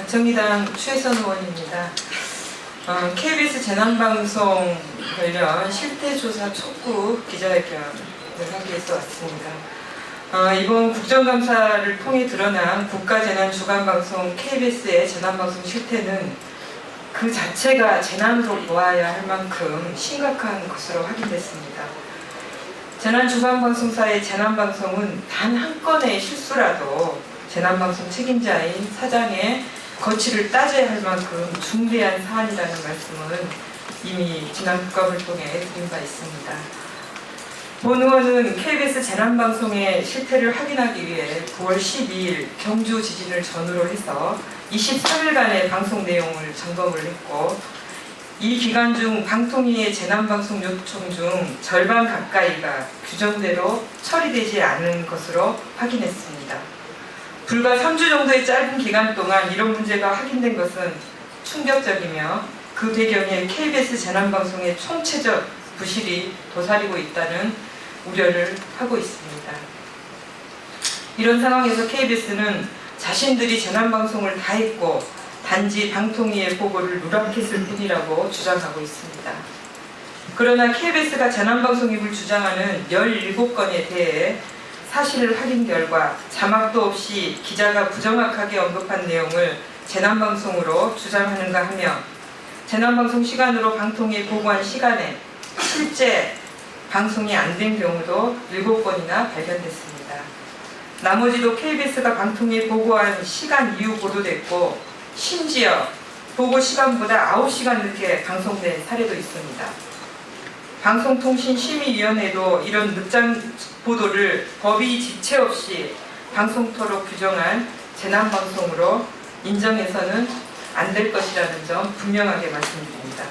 정의당 최선 의원입니다. KBS 재난방송 관련 실태조사 촉구 기자회견을 하기 위해서 왔습니다. 이번 국정감사를 통해 드러난 국가재난주간방송 KBS의 재난방송 실태는 그 자체가 재난으로 보아야 할 만큼 심각한 것으로 확인됐습니다. 재난주간방송사의 재난방송은 단 한 건의 실수라도 재난방송 책임자인 사장의 거취를 따져야 할 만큼 중대한 사안이라는 말씀은 이미 지난 국감을 통해 드린 바 있습니다. 본 의원은 KBS 재난방송의 실태를 확인하기 위해 9월 12일 경주 지진을 전후로 해서 23일간의 방송 내용을 점검을 했고, 이 기간 중 방통위의 재난방송 요청 중 절반 가까이가 규정대로 처리되지 않은 것으로 확인했습니다. 불과 3주 정도의 짧은 기간 동안 이런 문제가 확인된 것은 충격적이며, 그 배경에 KBS 재난방송의 총체적 부실이 도사리고 있다는 우려를 하고 있습니다. 이런 상황에서 KBS는 자신들이 재난방송을 다 했고 단지 방통위의 보고를 누락했을 뿐이라고 주장하고 있습니다. 그러나 KBS가 재난방송임을 주장하는 17건에 대해 사실 확인 결과 자막도 없이 기자가 부정확하게 언급한 내용을 재난방송으로 주장하는가 하며, 재난방송 시간으로 방통위에 보고한 시간에 실제 방송이 안 된 경우도 7건이나 발견됐습니다. 나머지도 KBS가 방통위에 보고한 시간 이후 보도됐고, 심지어 보고 시간보다 9시간 늦게 방송된 사례도 있습니다. 방송통신심의위원회도 이런 늦장 보도를 법이 지체 없이 방송토로 규정한 재난방송으로 인정해서는 안 될 것이라는 점 분명하게 말씀드립니다.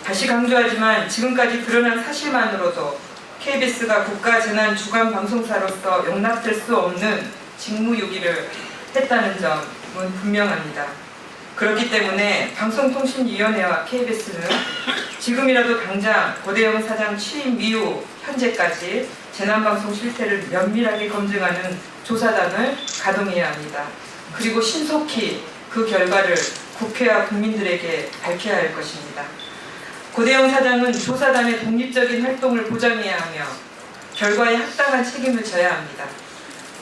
다시 강조하지만 지금까지 드러난 사실만으로도 KBS가 국가재난주간방송사로서 용납될 수 없는 직무유기를 했다는 점은 분명합니다. 그렇기 때문에 방송통신위원회와 KBS는 지금이라도 당장 고대영 사장 취임 이후 현재까지 재난방송 실태를 면밀하게 검증하는 조사단을 가동해야 합니다. 그리고 신속히 그 결과를 국회와 국민들에게 밝혀야 할 것입니다. 고대영 사장은 조사단의 독립적인 활동을 보장해야 하며 결과에 합당한 책임을 져야 합니다.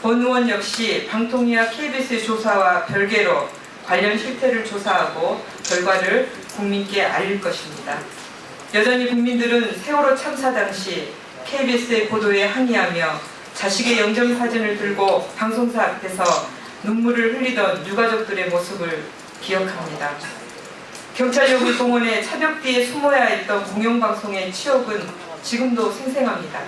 본 의원 역시 방통위와 KBS의 조사와 별개로 관련 실태를 조사하고 결과를 국민께 알릴 것입니다. 여전히 국민들은 세월호 참사 당시 KBS의 보도에 항의하며 자식의 영정사진을 들고 방송사 앞에서 눈물을 흘리던 유가족들의 모습을 기억합니다. 경찰력을 동원해 차벽 뒤에 숨어야 했던 공영방송의 치욕은 지금도 생생합니다.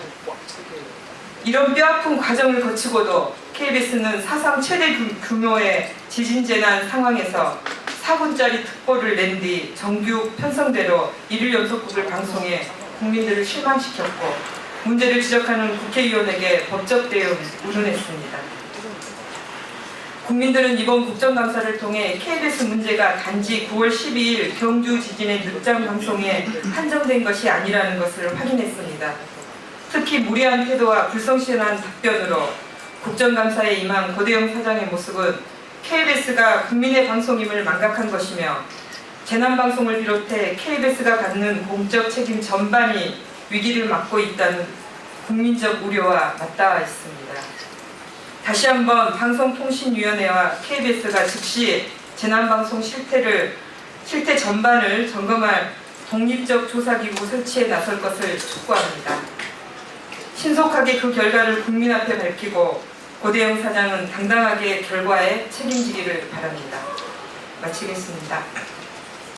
이런 뼈아픈 과정을 거치고도 KBS는 사상 최대 규모의 지진재난 상황에서 4분짜리 특보를 낸 뒤 정규 편성대로 1일 연속극을 방송해 국민들을 실망시켰고, 문제를 지적하는 국회의원에게 법적 대응 운운했습니다. 국민들은 이번 국정감사를 통해 KBS 문제가 단지 9월 12일 경주 지진의 늦장 방송에 한정된 것이 아니라는 것을 확인했습니다. 특히 무례한 태도와 불성실한 답변으로 국정감사에 임한 고대영 사장의 모습은 KBS가 국민의 방송임을 망각한 것이며, 재난방송을 비롯해 KBS가 갖는 공적 책임 전반이 위기를 맞고 있다는 국민적 우려와 맞닿아 있습니다. 다시 한번 방송통신위원회와 KBS가 즉시 재난방송 실태 전반을 점검할 독립적 조사기구 설치에 나설 것을 촉구합니다. 신속하게 그 결과를 국민 앞에 밝히고 고대영 사장은 당당하게 결과에 책임지기를 바랍니다. 마치겠습니다.